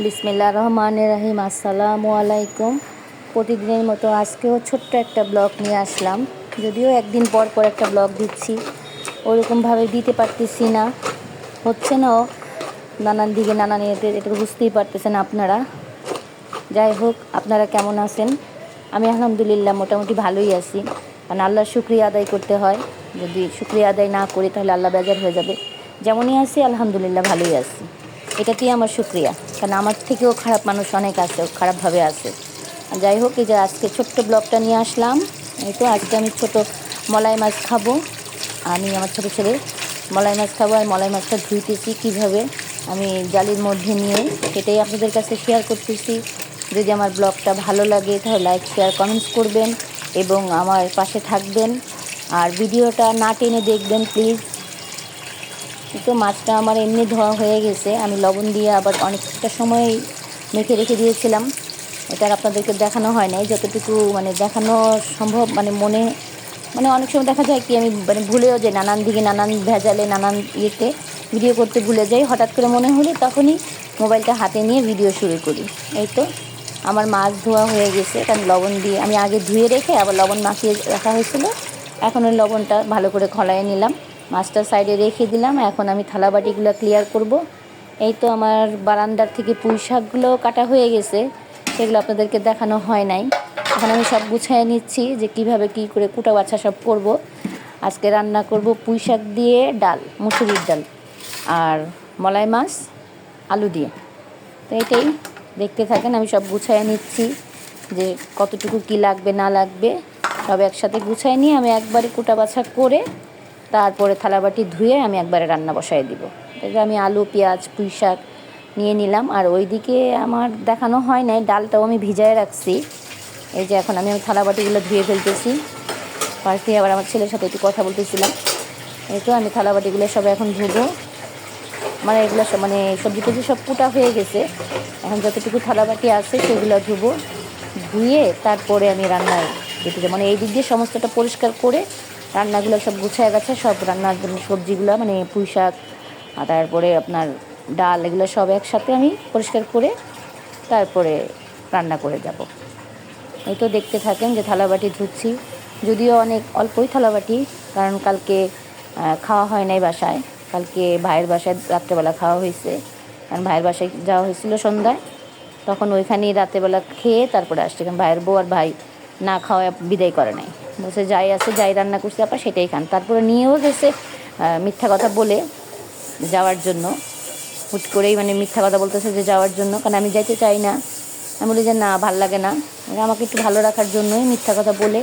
বিসমিল্লাহির রহমানির রহিম। আসসালামু আলাইকুম। প্রতিদিনের মতো আজকেও ছোট্ট একটা ব্লগ নিয়ে আসলাম। যদিও একদিন পর পর একটা ব্লগ দিচ্ছি, ওরকমভাবে দিতে পারতেছি না, হচ্ছে নাও, নানান দিকে নানান ইয়েতে, এটা তো বুঝতেই পারতেছেন আপনারা। যাই হোক, আপনারা কেমন আছেন? আমি আলহামদুলিল্লাহ মোটামুটি ভালোই আছি, কারণ আল্লাহর শুকরিয়া আদায় করতে হয়। যদি শুকরিয়া আদায় না করি তাহলে আল্লাহ বেজার হয়ে যাবে। যেমনই আছি আলহামদুলিল্লাহ ভালোই আছি, এটাতেই আমার শুকরিয়া। কারণ আমার থেকেও খারাপ মানুষ অনেক আছে, খারাপভাবে আছে। যাই হোক, এই যে আজকে ছোট্ট ব্লগটা নিয়ে আসলাম। এই তো আজকে আমি ছোট মলাই মাছ খাবো। আমি আমার ছোটো ছেলে মলাই মাছ খাবো, আর মলাই মাছটা ধুইতেছি কীভাবে আমি জালির মধ্যে নিয়ে, সেটাই আপনাদের কাছে শেয়ার করতেছি। যদি আমার ব্লগটা ভালো লাগে তাহলে লাইক শেয়ার কমেন্টস করবেন এবং আমার পাশে থাকবেন, আর ভিডিওটা না টেনে দেখবেন প্লিজ। তো মাছটা আমার এমনি ধোয়া হয়ে গেছে, আমি লবণ দিয়ে আবার অনেকটা সময় মেখে রেখে দিয়েছিলাম। এটা আর আপনাদেরকে দেখানো হয় নাই, যতটুকু মানে দেখানো সম্ভব, মানে অনেক সময় দেখা যায় কি আমি ভুলেও যাই, নানান দিকে নানান ভেজালে নানান ইয়েতে ভিডিও করতে ভুলে যাই। হঠাৎ করে মনে হলে তখনই মোবাইলটা হাতে নিয়ে ভিডিও শুরু করি। এই তো আমার মাছ ধোয়া হয়ে গেছে, কারণ লবণ দিয়ে আমি আগে ধুয়ে রেখে আবার লবণ মাখিয়ে রাখা হয়েছিল। এখন ওই লবণটা ভালো করে খলায়ে নিলাম, মাছটা সাইডে রেখে দিলাম। এখন আমি থালা বাটিগুলো ক্লিয়ার করব। এই তো আমার বারান্দার থেকে পুঁই শাকগুলো কাটা হয়ে গেছে, সেগুলো আপনাদেরকে দেখানো হয় নাই। এখন আমি সব গুছিয়ে নিচ্ছি যে কিভাবে কি করে কুটা বাছা সব করব। আজকে রান্না করব পুঁই শাক দিয়ে ডাল, মুসুরির ডাল, আর মলাই মাছ আলু দিয়ে। তো এটাই দেখতে থাকেন, আমি সব গুছিয়ে নিচ্ছি যে কতটুকু কি লাগবে না লাগবে সব একসাথে গুছিয়ে নিয়ে আমি একবারে কুটা বাছা করে তারপরে থালাবাটি ধুয়ে আমি একবারে রান্না বসাই দিব। তাই আমি আলু পেঁয়াজ পুঁই শাক নিয়ে নিলাম। আর ওইদিকে আমার দেখানো হয় নাই, ডালটাও আমি ভিজায় রাখছি। এই যে এখন আমি থালাবাটিগুলো ধুয়ে ফেলতেছি। পাশে আবার আমার ছেলের সাথে একটু কথা বলতেছিলাম। এই তো আমি থালাবাটিগুলো সব এখন ধুবো। মানে এগুলো সব সবজি টবজি সব কুটা হয়ে গেছে, এখন যতটুকু থালাবাটি আছে সেগুলো ধুবো। ধুয়ে তারপরে আমি রান্নায় যেতে যাবো, এই দিক দিয়ে সমস্তটা পরিষ্কার করে রান্নাগুলো সব গুছায় গেছে। সব রান্নার জন্য সবজিগুলো পুঁই শাক আর তারপরে আপনার ডাল, এগুলো সব একসাথে আমি পরিষ্কার করে তারপরে রান্না করে যাব। এই তো দেখতে থাকেন যে থালাবাটি ধুচ্ছি, যদিও অনেক অল্পই থালাবাটি, কারণ কালকে খাওয়া হয় নাই বাসায়। কালকে ভাইয়ের বাসায় রাত্রেবেলা খাওয়া হয়েছে, কারণ ভাইয়ের বাসায় যাওয়া হয়েছিল সন্ধ্যায়, তখন ওইখানেই রাত্রেবেলা খেয়ে তারপরে আসছে। কারণ ভাইয়ের বউ আর ভাই না খাওয়া বিদায় করে নাই, বসে যাই আছে যাই রান্না করছে আপা সেটাই খান। তারপরে নিয়েও গেছে মিথ্যা কথা বলে যাওয়ার জন্য, হুট করেই মিথ্যা কথা বলতেছে যে যাওয়ার জন্য, কারণ আমি যাইতে চাই না। আমি বলি যে না, ভাল লাগে না, আমাকে একটু ভালো রাখার জন্যই মিথ্যা কথা বলে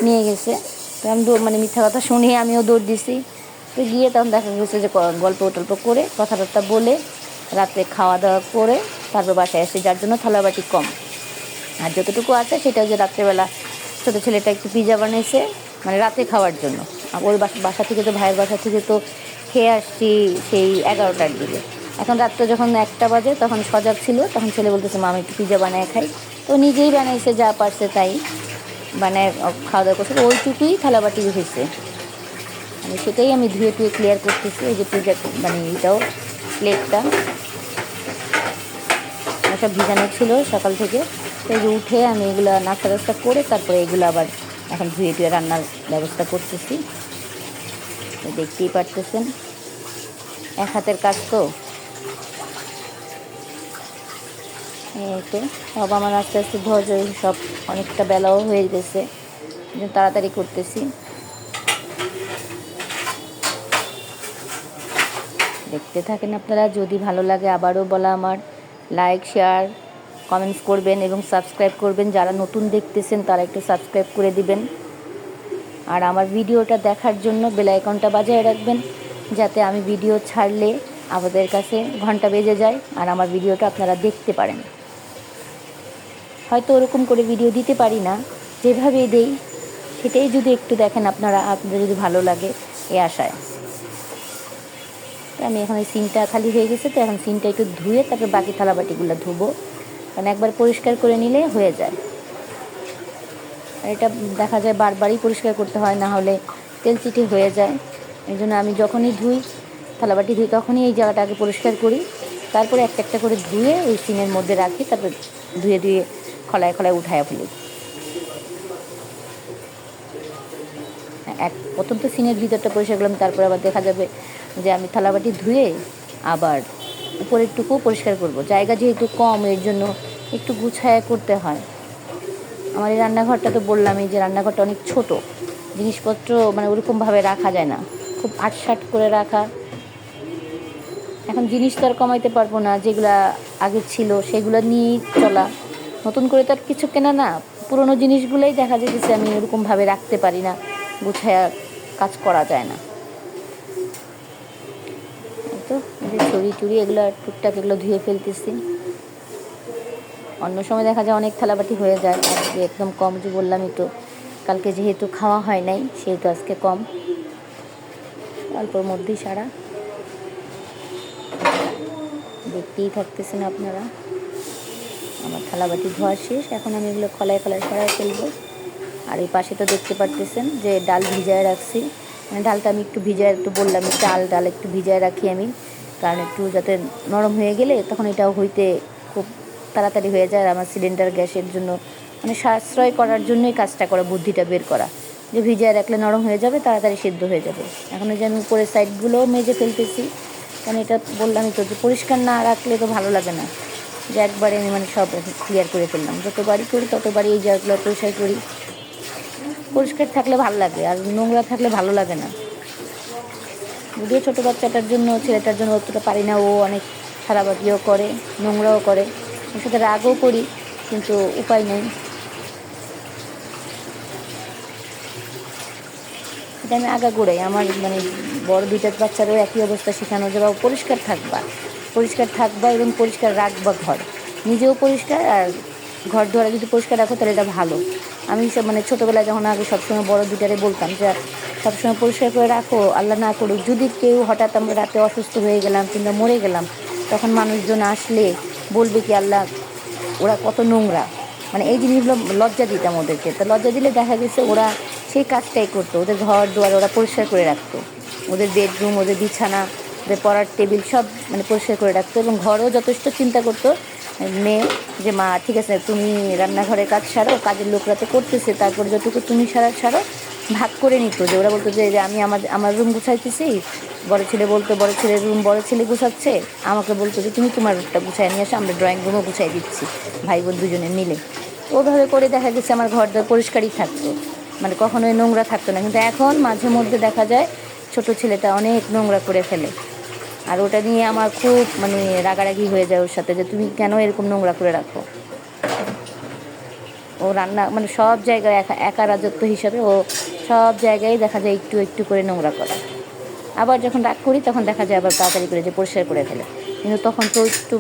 নিয়ে গেছে। তো আমি মিথ্যা কথা শুনিয়ে আমিও দৌড় দিছি। তো গিয়ে তখন দেখা গেছে যে গল্প টল্প করে কথাবার্তা বলে রাতে খাওয়া দাওয়া করে তারপর বাসায় আসি, যার জন্য থালাবাটি কম। আর যতটুকু আছে সেটা যে রাত্রেবেলা ছোটো ছেলেটা একটু পিজা বানিয়েছে রাতে খাওয়ার জন্য। আর ওই বাসা থেকে তো ভাইয়ের বাসা থেকে তো খেয়ে আসছি সেই 11টার দিকে। এখন রাত্রে যখন 1টা বাজে তখন সজাগ ছিল, তখন ছেলে বলতেছে মা আমি একটু পিজা বানায় খাই। তো নিজেই বানাইছে, যা পারছে তাই বানায় খাওয়া দাওয়া করছে। ওইটুকুই থালাবাটি হয়েছে, সেটাই আমি ধুয়ে টুয়ে ক্লিয়ার করতেছি। এই যে পিজা এটাও প্লেটটা সব ভিজানো ছিল সকাল থেকে। তো এই যে উঠে আমি এগুলো নাস্তা টাস্তা করে তারপরে এগুলো আবার এখন ধুয়ে টুয়ে রান্নার ব্যবস্থা করতেছি। তো দেখতেই পারতেছেন এক হাতের কাজ তো। এই তো সব আমার আস্তে আস্তে ধৈর্য, সব অনেকটা বেলাও হয়ে গেছে, তাড়াতাড়ি করতেছি। দেখতে থাকেন আপনারা, যদি ভালো লাগে আবারও বলা আমার লাইক শেয়ার কমেন্টস করবেন এবং সাবস্ক্রাইব করবেন। যারা নতুন দেখতেছেন তারা একটু সাবস্ক্রাইব করে দিবেন, আর আমার ভিডিওটা দেখার জন্য বেল আইকনটা বাজিয়ে রাখবেন, যাতে আমি ভিডিও ছাড়লে আপনাদের কাছে ঘন্টা বেজে যায় আর আমার ভিডিওটা আপনারা দেখতে পারেন। হয়তো ওরকম করে ভিডিও দিতে পারি না, যেভাবে দেই সেটাই যদি একটু দেখেন আপনাদের যদি ভালো লাগে এই আশায়। তো আমি এখন এই সিনটা খালি হয়ে গেছে, তো এখন সিনটা একটু ধুয়ে তারপর বাকি থালাবাটিগুলো ধুবো, কারণ একবার পরিষ্কার করে নিলে হয়ে যায়। আর এটা দেখা যায় বারবারই পরিষ্কার করতে হয়, না হলে তেলচিটে হয়ে যায়। এই জন্য আমি যখনই থালাবাটি ধুই তখনই এই জায়গাটা আগে পরিষ্কার করি, তারপরে একটা একটা করে ধুয়ে ওই সিনের মধ্যে রাখি, তারপর ধুয়ে ধুয়ে খলায় খলায় উঠায় ফেলি। প্রথম তো সিনের ভিতরটা পরিষ্কার করলাম, তারপর আবার দেখা যাবে যে আমি থালাবাটি ধুয়ে আবার উপরের টুকু পরিষ্কার করব। জায়গা যেহেতু কম, এর জন্য একটু গুছায় করতে হয়। আমার এই রান্নাঘরটা তো বললামই যে রান্নাঘরটা অনেক ছোট, জিনিসপত্র মানে ওরকমভাবে রাখা যায় না, খুব আটসাট করে রাখা। এখন জিনিস তো আর কমাইতে পারবো না, যেগুলা আগে ছিল সেগুলো নিয়েই চলা, নতুন করে তো আর কিছু কেনা না। পুরোনো জিনিসগুলোই দেখা যেতেছে আমি ওরকমভাবে রাখতে পারি না, গুছায়া কাজ করা যায় না। তো এই যে ছড়ি টুড়ি এগুলো টুকটাক এগুলো ধুয়ে ফেলতেছি। অন্য সময় দেখা যায় অনেক থালাবাটি হয়ে যায়, আজকে একদম কম, যে বললামই তো কালকে যেহেতু খাওয়া হয় নাই সেহেতু আজকে কম, অল্পর মধ্যেই সারা। দেখতেই থাকতেছেন আপনারা। আমার থালাবাটি ধোয়া শেষ, এখন আমি এগুলো খলায় খলায় সরাই ফেলবো। আর এই পাশে তো দেখতে পারতেছেন যে ডাল ভিজায় রাখছি, মানে ডালটা আমি একটু ভিজায়, একটু বললাম ডাল একটু ভিজায় রাখি আমি, কারণ একটু যাতে নরম হয়ে গেলে তখন এটাও হইতে খুব তাড়াতাড়ি হয়ে যায়। আর আমার সিলিন্ডার গ্যাসের জন্য মানে সাশ্রয় করার জন্যই কাজটা করা, বুদ্ধিটা বের করা, যে ভিজায় রাখলে নরম হয়ে যাবে, তাড়াতাড়ি সিদ্ধ হয়ে যাবে। এখন এই যে আমি উপরের সাইডগুলোও মেজে ফেলতেছি, কারণ এটা বললামই তো যে পরিষ্কার না রাখলে তো ভালো লাগে না, যে একবারে আমি মানে সব ক্লিয়ার করে ফেললাম। যতবারই করি ততবারই এই জায়গাগুলো পরিষ্কার করি। পরিষ্কার থাকলে ভালো লাগে, আর নোংরা থাকলে ভালো লাগে না। যদিও ছোটো বাচ্চাটার জন্য, ছেলেটার জন্য অতটা পারি না, ও অনেক খারাপাতিও করে, নোংরাও করে, ওর সাথে রাগও করি, কিন্তু উপায় নেই। এটা আমি আগাগোড়াই আমার মানে বড় দুইটা বাচ্চারও একই অবস্থা শেখানো, যে বাবা পরিষ্কার থাকবা এবং পরিষ্কার রাখবা ঘর, নিজেও পরিষ্কার, আর ঘর দুয়ারে যদি পরিষ্কার রাখো তাহলে এটা ভালো। আমি সব মানে ছোটোবেলায় যখন আগে সবসময় বড় দুইটারে বলতাম যে সবসময় পরিষ্কার করে রাখো, আল্লাহ না করুক যদি কেউ হঠাৎ আমরা রাতে অসুস্থ হয়ে গেলাম কিংবা মরে গেলাম, তখন মানুষজন আসলে বলবে কি আল্লাহ ওরা কত নোংরা, মানে এই জিনিসগুলো লজ্জা দিতাম ওদেরকে। তো লজ্জা দিলে দেখা গেছে ওরা সেই কাজটাই করতো, ওদের ঘর দুয়ার ওরা পরিষ্কার করে রাখতো, ওদের বেডরুম, ওদের বিছানা, ওদের পড়ার টেবিল সব মানে পরিষ্কার করে রাখতো, এবং ঘরও যথেষ্ট চিন্তা করতো মেয়ে, যে মা ঠিক আছে তুমি রান্নাঘরের কাজ সারো, কাজের লোকরা তো করতেছে, তারপর যতটুকু তুমি সারো ভাগ করে নিত। যে ওরা বলতো যে আমি আমার রুম গুছাইতেছি, বড় ছেলে বলতো বড় ছেলের রুম বড় ছেলে গুছাচ্ছে, আমাকে বলতো যে তুমি তোমার রুমটা গুছাই নিয়ে আসো, আমরা ড্রয়িং রুমও গুছাই দিচ্ছি ভাই বোন দুজনে মিলে। ওভাবে করে দেখা গেছে আমার ঘর দর পরিষ্কারই থাকতো, মানে কখনোই নোংরা থাকতো না। কিন্তু এখন মাঝে মধ্যে দেখা যায় ছোট ছেলেটা অনেক নোংরা করে ফেলে, আর ওটা নিয়ে আমার খুব মানে রাগারাগি হয়ে যায় ওর সাথে, যে তুমি কেন এরকম নোংরা করে রাখো। ও রান্না মানে সব জায়গায় একা রাজত্ব হিসাবে ও সব জায়গায় দেখা যায় একটু একটু করে নোংরা করে। আবার যখন রাগ করি তখন দেখা যায় আবার তাড়াতাড়ি করে যে পরিষ্কার করে ফেলে, কিন্তু তখন তো একটু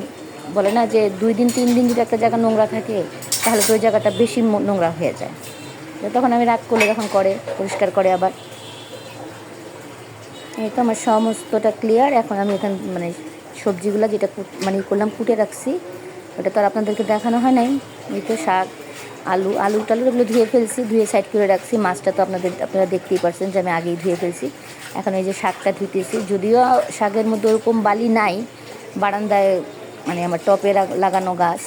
বলে না যে 2 দিন 3 দিন যদি একটা জায়গা নোংরা থাকে তাহলে তো ওই জায়গাটা বেশি নোংরা হয়ে যায়। তখন আমি রাগ করলে তখন পরিষ্কার করে আবার। এই তো আমার সমস্তটা ক্লিয়ার। এখন আমি এখানে মানে সবজিগুলো যেটা মানে করলাম কুটে রাখছি, ওটা তো আর আপনাদেরকে দেখানো হয় নাই। এই তো শাক, আলু টালু এগুলো ধুয়ে ফেলছি, ধুয়ে সাইড করে রাখছি। মাছটা তো আপনারা দেখতেই পারছেন যে আমি আগেই ধুয়ে ফেলছি। এখন এই যে শাকটা ধুতেছি, যদিও শাকের মধ্যে ওরকম বালি নাই, বারান্দায় মানে আমার টপে লাগানো গাছ,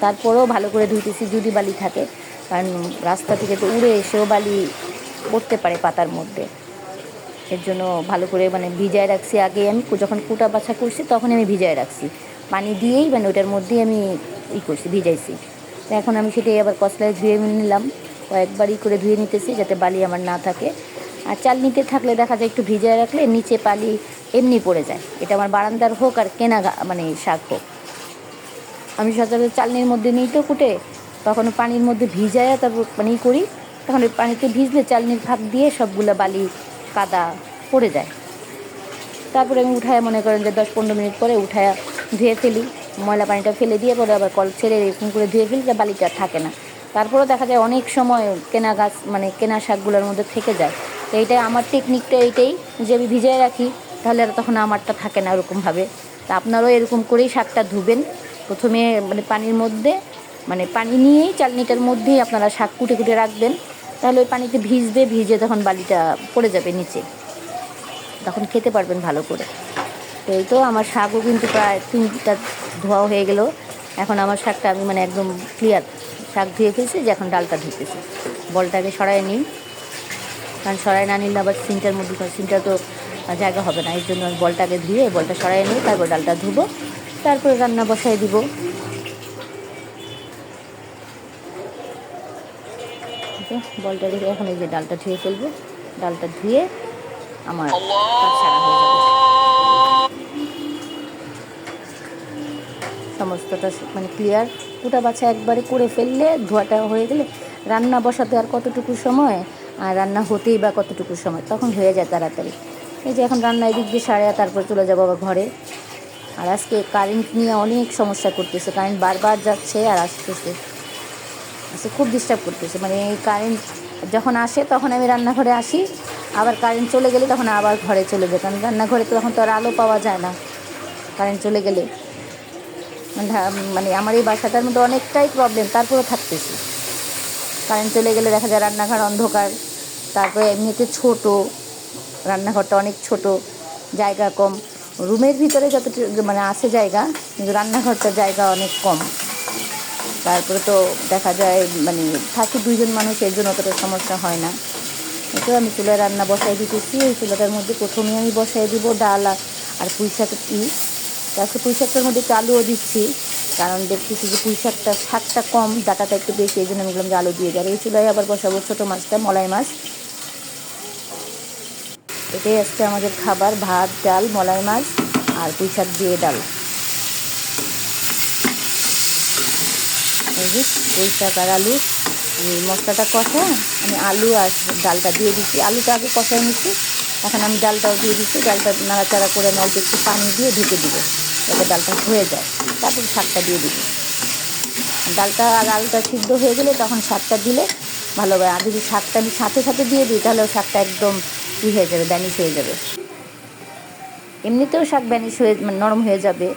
তারপরেও ভালো করে ধুতেছি যদি বালি থাকে, কারণ রাস্তা থেকে তো উড়ে এসেও বালি পড়তে পারে পাতার মধ্যে। এর জন্য ভালো করে মানে ভিজায় রাখছি। আগে আমি যখন কুটা বাছা করছি তখন আমি ভিজায় রাখছি, পানি দিয়েই মানে ওটার মধ্যেই আমি ভিজাইছি। তো এখন আমি সেটাই আবার কসলায় ধুয়ে নিলাম, কয়েকবারই করে ধুয়ে নিতেছি যাতে বালি আমার না থাকে। আর চালনিতে থাকলে দেখা যায় একটু ভিজায় রাখলে নিচে বালি এমনি পড়ে যায়, এটা আমার বারান্দার হোক আর কেনা মানে শাক হোক। আমি সচরাচর চালনির মধ্যে নিই তো কুটে, তখন পানির মধ্যে ভিজায় তারপর পানি করি, তখন ওই পানিতে ভিজলে চালনির ফাঁক দিয়ে সবগুলো বালি কাদা পড়ে যায়। তারপরে আমি উঠায় মনে করেন যে 10-15 মিনিট পরে উঠায় ধুয়ে ফেলি, ময়লা পানিটা ফেলে দিয়ে পরে আবার কল ছেড়ে এরকম করে ধুয়ে ফেলি, যে বালিটা থাকে না। তারপরেও দেখা যায় অনেক সময় কেনা গাছ মানে কেনা শাকগুলোর মধ্যে থেকে যায়। তো এইটাই আমার টেকনিকটা, এইটাই যে আমি ভিজায় রাখি, তাহলে আর তখন আমারটা থাকে না ওরকমভাবে। তা আপনারাও এরকম করেই শাকটা ধুবেন, প্রথমে মানে পানির মধ্যে মানে পানি নিয়েই চালনিটার মধ্যেই আপনারা শাক কুটে রাখবেন, তাহলে ওই পানিতে ভিজে তখন বালিটা পড়ে যাবে নিচে, তখন খেতে পারবেন ভালো করে। তো এই তো আমার শাকও কিন্তু প্রায় 3টা ধোয়া হয়ে গেল। এখন আমার শাকটা আমি মানে একদম ক্লিয়ার, শাক ধুয়ে ফেলছি, যে এখন ডালটা ধুতেছি। বলটাকে সরাই নিই, কারণ সরাই না নিলে আবার সিনটার মধ্যে সিনটা তো জায়গা হবে না। এর জন্য বলটাকে ধুয়ে বলটা সরাই নিই, তারপর ডালটা ধুবো, তারপরে রান্না বসাই দিব। বলটা রেখে এখন এই যে ডালটা ধুয়ে ফেলবো। ডালটা ধুয়ে আমার কাজ সারা হয়ে যাবে। সমস্তটা মানে ক্লিয়ার, কুটা বাছা একবারে করে ফেললে, ধোয়াটা হয়ে গেলে রান্না বসাতে আর কতটুকু সময়, আর রান্না হতেই বা কতটুকু সময়, তখন হয়ে যায় তাড়াতাড়ি। এই যে এখন রান্না এদিক দিয়ে সারে তারপর চলে যাবো আবার ঘরে। আর আজকে কারেন্ট নিয়ে অনেক সমস্যা করতেছে, কারেন্ট বারবার যাচ্ছে আর আসতেছে, আজকে খুব ডিস্টার্ব করতেছে। মানে এই কারেন্ট যখন আসে তখন আমি রান্নাঘরে আসি, আবার কারেন্ট চলে গেলে তখন আবার ঘরে চলে যাই, কারণ রান্নাঘরে তো তখন তো আর আলো পাওয়া যায় না কারেন্ট চলে গেলে। মানে আমার এই বাসাটার মধ্যে অনেকটাই প্রবলেম, তারপরেও থাকতেছি। কারেন্ট চলে গেলে দেখা যায় রান্নাঘর অন্ধকার, তারপরে এমনিতে ছোট রান্নাঘরটা, অনেক ছোট, জায়গা কম। রুমের ভিতরে যতটুকু মানে আছে জায়গা, কিন্তু রান্নাঘরটার জায়গা অনেক কম। তারপরে তো দেখা যায় মানে থাকি 2জন মানুষ, এর জন্য অতটা সমস্যা হয় না। এতো আমি চুলায় রান্না বসাই দিতেছি। এই চুলাটার মধ্যে প্রথমেই আমি বসাই দিব ডাল আর পুঁই শাকের তারপরে পুঁই শাকটার মধ্যে একটু আলুও দিচ্ছি, কারণ দেখতেছি যে পুঁই শাকটা কম, ডাটাটা একটু বেশি, এই জন্য আমি বললাম যে আলু দিয়ে দেয়। এই চুলায় আবার বসাবো ছোটো মাছটা, মলাই মাছ। এটাই আজকে আমাদের খাবার, ভাত, ডাল, মলাই মাছ আর পুঁই শাক দিয়ে ডাল। এই যে পুঁই শাক আর আলু, মশলাটা কষা, আমি আলু আর ডালটা দিয়ে দিচ্ছি। আলুটা আগে কষাই নিচ্ছি, এখন আমি ডালটাও দিয়ে দিচ্ছি। ডালটা নাড়াচাড়া করে আমি অল্প একটু পানি দিয়ে ঢেকে দিব, যাতে ডালটা হয়ে যায়। তারপর শাকটা দিয়ে দিব। ডালটা আর আলুটা সিদ্ধ হয়ে গেলে তখন শাকটা দিলে ভালো হবে। আর যদি শাকটা আমি সাথে সাথে দিয়ে দিই, তাহলে শাকটা একদম হয়ে যাবে, ব্যানিশ হয়ে যাবে। এমনিতেও শাক ব্যানিশ হয়ে মানে নরম হয়ে যাবে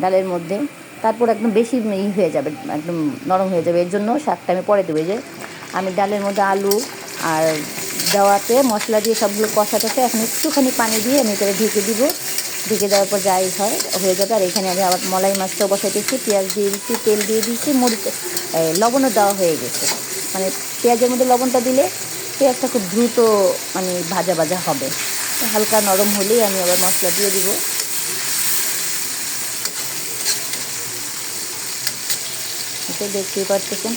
ডালের মধ্যে, তারপর একদম বেশি হয়ে যাবে, একদম নরম হয়ে যাবে। এর জন্য শাকটা আমি পরে দেবো। যে আমি ডালের মধ্যে আলু আর দেওয়াতে মশলা দিয়ে সবগুলো কষাতে এখন একটুখানি পানি দিয়ে আমি এটাকে ঢেকে দিব। ঢেকে দেওয়ার পর যাই হয় হয়ে যাবে। আর এখানে আমি আবার মলাই মাছটাও বসাইতেছি, পেঁয়াজ দিয়ে দিচ্ছি, তেল দিয়ে দিচ্ছি, মরিচ লবণও দেওয়া হয়ে গেছে। মানে পেঁয়াজের মধ্যে লবণটা দিলে পেঁয়াজটা খুব দ্রুত মানে ভাজা ভাজা হবে। হালকা নরম হলেই আমি আবার মশলা দিয়ে দিব। এটা দেখতেই পাচ্ছেন।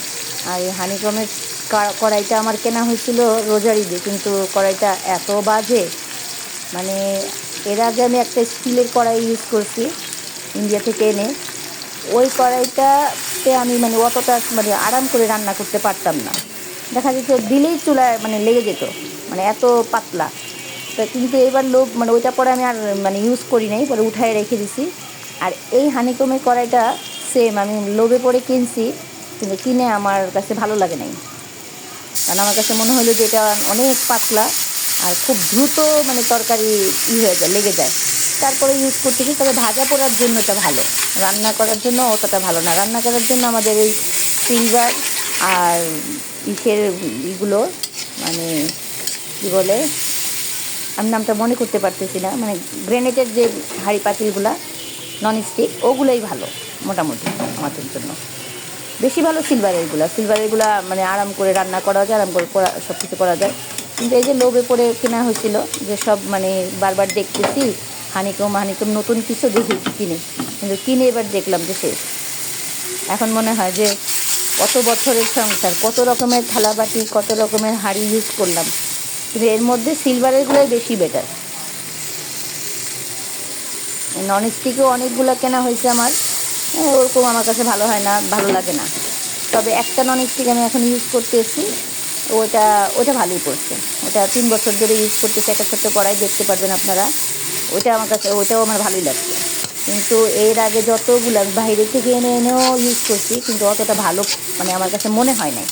আর এই হানিকমের কড়াইটা আমার কেনা হয়েছিল রোজার ঈদে, কিন্তু কড়াইটা এত বাজে, মানে এর আগে আমি একটা স্টিলের কড়াই ইউজ করছি ইন্ডিয়া থেকে এনে। ওই কড়াইটাতে আমি মানে অতটা মানে আরাম করে রান্না করতে পারতাম না, দেখা যেত দিলেই চুলায় মানে লেগে যেত, মানে এত পাতলা। তো কিন্তু এবার লোভ মানে ওইটা পরে আমি আর মানে ইউজ করি নাই, পরে উঠায় রেখে দিছি। আর এই হানিকমের কড়াইটা সেম আমি লোভে পরে কিনছি, কিন্তু কিনে আমার কাছে ভালো লাগে নাই, কারণ আমার কাছে মনে হলো যে এটা অনেক পাতলা আর খুব দ্রুত মানে তরকারি হয়ে যায়, লেগে যায়। তারপরে ইউজ করতেছি। তবে ভাজা পোড়ার জন্য এটা ভালো, রান্না করার জন্য অতটা ভালো না। রান্না করার জন্য আমাদের এই সিলভার আর এগুলো মানে কী বলে, আমি নামটা মনে করতে পারতেছি না, মানে গ্রেনেটের যে হাঁড়ি পাতিলগুলা ননস্টিক, ওগুলোই ভালো মোটামুটি আমাদের জন্য। বেশি ভালো সিলভারেরগুলা মানে আরাম করে রান্না করা যায়, আরাম করে সব কিছু করা যায়। কিন্তু এই যে লোভে পড়ে কেনা হয়েছিল, যে সব মানে বারবার দেখতেছি হানিকম নতুন কিছু দেখি কিনে, কিন্তু কিনে এবার দেখলাম যে শেষ। এখন মনে হয় যে কত বছরের সংসার, কত রকমের থালাবাটি, কত রকমের হাঁড়ি ইউজ করলাম, কিন্তু এর মধ্যে সিলভারেরগুলোই বেশি বেটার। ননস্টিকও অনেকগুলো কেনা হয়েছে আমার, ওরকম আমার কাছে ভালো হয় না, ভালো লাগে না। তবে একটা ননস্টিক আমি এখন ইউজ করতেছি, ওটা ভালোই পড়ছে। ওটা 3 বছর ধরে ইউজ করতেছি, একটা ছোট্ট কড়াই, দেখতে পারবেন আপনারা। ওটাও আমার ভালোই লাগছে। কিন্তু এর আগে যতগুলো আমি বাইরে থেকে এনেও ইউজ করছি, কিন্তু অতটা ভালো মানে আমার কাছে মনে হয় নাই।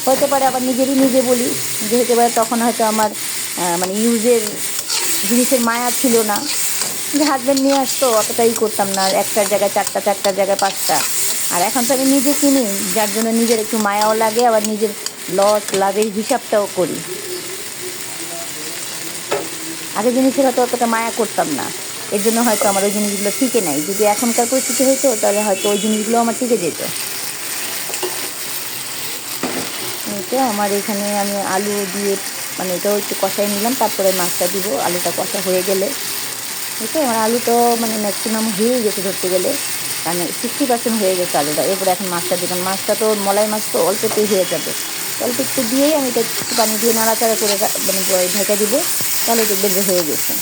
হতে পারে আবার নিজে বলি যে হতে পারে তখন হয়তো আমার মানে ইউজের জিনিসের মায়া ছিল না, যে হাজব্যান্ড নিয়ে আসতো অতটাই করতাম না, একটার জায়গায় চারটার জায়গায় 5টা। আর এখন তো আমি নিজে কিনি, যার জন্য নিজের একটু মায়াও লাগে, আবার নিজের লাভের হিসাবটাও করি। আগে জিনিসের হয়তো অতটা মায়া করতাম না, এর জন্য হয়তো আমার ওই জিনিসগুলো টিকে নাই। যদি এখনকার পরিস্থিতি হতো তাহলে হয়তো ওই জিনিসগুলো আমার টিকে যেত। তো আমার এখানে আমি আলু দিয়ে মানে এটাও একটু কষাই নিলাম, তারপরে মাছটা দিব। আলুটা কষা হয়ে গেলে তো আমার আলু তো মানে ম্যাক্সিমাম হয়েই গেছে ধরতে গেলে, কারণ 60% হয়ে গেছে আলুটা। এরপরে এখন মাছটা দিলাম। মাছটা তো মলাই মাছ তো অল্পতেই হয়ে যাবে, অল্প একটু দিয়েই আমি এটা একটু পানি দিয়ে নাড়াচাড়া করে মানে ঢেকে দিব, তাহলে দেখবেন যে হয়ে গেছে।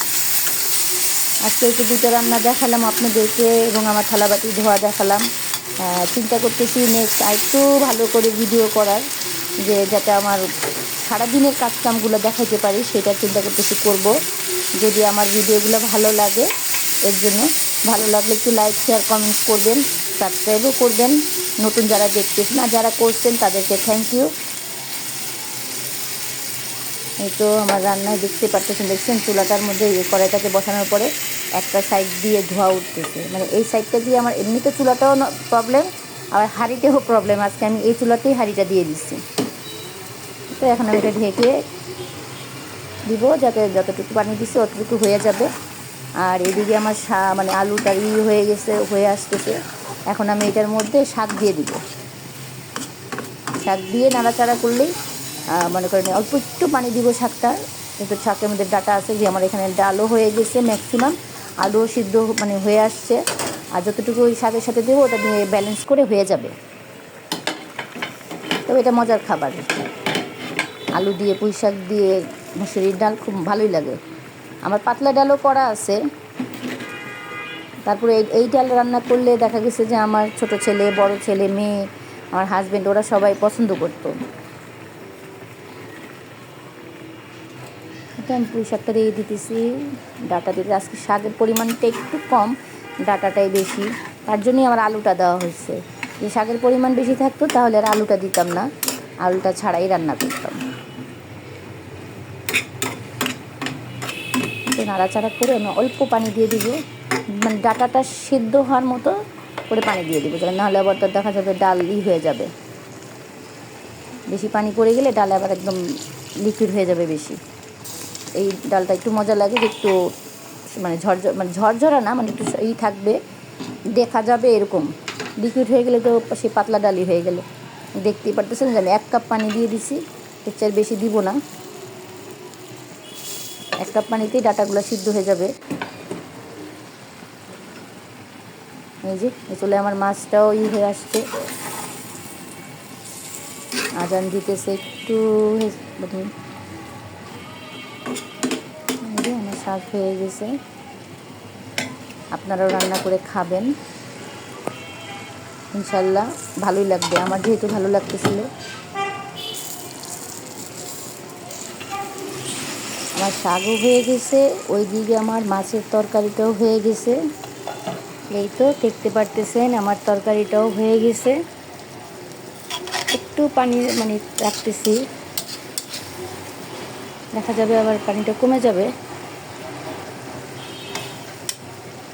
আজকে একটু দুটো রান্না দেখালাম আপনাদেরকে এবং আমার থালাবাটি ধোয়া দেখালাম। চিন্তা করতেছি নেক্সট আরেকটু ভালো করে ভিডিও করার, যে যাতে আমার সারাদিনের কাজকামগুলো দেখাইতে পারি, সেটা চিন্তা করতেছি করব। যদি আমার ভিডিওগুলো ভালো লাগে, এর জন্য ভালো লাগলে একটু লাইক শেয়ার কমেন্টস করবেন, সাবস্ক্রাইবও করবেন। নতুন যারা দেখতেছেন আর যারা করছেন তাদেরকে থ্যাংক ইউ। এই তো আমার রান্নায় দেখতে পারতেছেন, দেখছেন চুলাটার মধ্যে এই কড়াইটাকে বসানোর পরে একটা সাইড দিয়ে ধোয়া উঠতেছে। মানে এই সাইডটা দিয়ে আমার এমনিতে চুলাটাও প্রবলেম, আবার হাঁড়িতেও প্রবলেম। আজকে আমি এই চুলাতেই হাঁড়িটা দিয়ে দিচ্ছি। তো এখন আমি এটা ঢেকে দিব, যাতে যতটুকু পানি দিচ্ছি অতটুকু হয়ে যাবে। আর এদিকে আমার মানে আলুটা হয়ে গেছে, হয়ে আসতেছে। এখন আমি এটার মধ্যে শাক দিয়ে দিব। শাক দিয়ে নাড়াচাড়া করলেই মনে করেন অল্প একটু পানি দিব শাকটা, কিন্তু শাকের মধ্যে ডাটা আছে। যে আমার এখানে ডালও হয়ে গেছে ম্যাক্সিমাম, আলুও সিদ্ধ মানে হয়ে আসছে। আর যতটুকু ওই শাকের সাথে দেবো ওটা দিয়ে ব্যালেন্স করে হয়ে যাবে। তবে এটা মজার খাবার, আলু দিয়ে পুঁই শাক দিয়ে মুসুরির ডাল খুব ভালোই লাগে। আমার পাতলা ডালও করা আছে। তারপরে এই ডাল রান্না করলে দেখা গেছে যে আমার ছোট ছেলে, বড় ছেলে, মেয়ে, আমার হাজব্যান্ড, ওরা সবাই পছন্দ করতো। এটা আমি পুঁই শাকটা দিয়ে দিতেছি, ডাটা দিতে। আজকে শাকের পরিমাণটা একটু কম, ডাটাটাই বেশি, তার জন্যই আমার আলুটা দেওয়া হয়েছে। যে শাকের পরিমাণ বেশি থাকতো তাহলে আর আলুটা দিতাম না, আলুটা ছাড়াই রান্না করতাম। তো নাড়াচাড়া করে আমি অল্প পানি দিয়ে দিব, মানে ডাটাটা সিদ্ধ হওয়ার মতো করে পানি দিয়ে দিব, নাহলে আবার তো দেখা যাবে ডালই হয়ে যাবে। বেশি পানি পড়ে গেলে ডাল আবার একদম লিকুইড হয়ে যাবে বেশি। এই ডালটা একটু মজা লাগে, যে একটু মানে ঝরঝরা না, মানে একটু থাকবে, দেখা যাবে এরকম। লিকুইড হয়ে গেলে তো সে পাতলা ডালই হয়ে গেলে। দেখতেই পারতেছেন যে আমি 1 কাপ পানি দিয়ে দিছি, এর চেয়ে বেশি দিব না। 1 কাপ পানিতেই ডাটাগুলো সিদ্ধ হয়ে যাবে। এই যে চলে আমার মাছটাও হয়ে আসছে, আজান দিতেছে একটু। আমার শাক হয়ে গেছে, আপনারাও রান্না করে খাবেন ইনশাল্লাহ, ভালোই লাগবে। আমার যেহেতু ভালো লাগতেছিল। আমার শাকও হয়ে গেছে, ওইদিকে আমার মাছের তরকারিটাও হয়ে গেছে। এই তো দেখতে পারতেছেন আমার তরকারিটাও হয়ে গেছে। একটু পানি মানে রাখতেছি, দেখা যাবে আবার পানিটা কমে যাবে।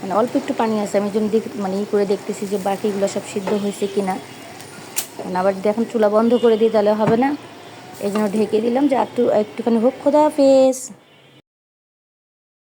মানে অল্প একটু পানি আছে, আমি জন্য মানে করে দেখতেছি যে বাকিগুলো সব সিদ্ধ হয়েছে কিনা। আবার দেখুন চুলা বন্ধ করে দিই তাহলে হবে না, এই জন্য ঢেকে দিলাম যে একটুখানি হোক। খোদা হাফেজ।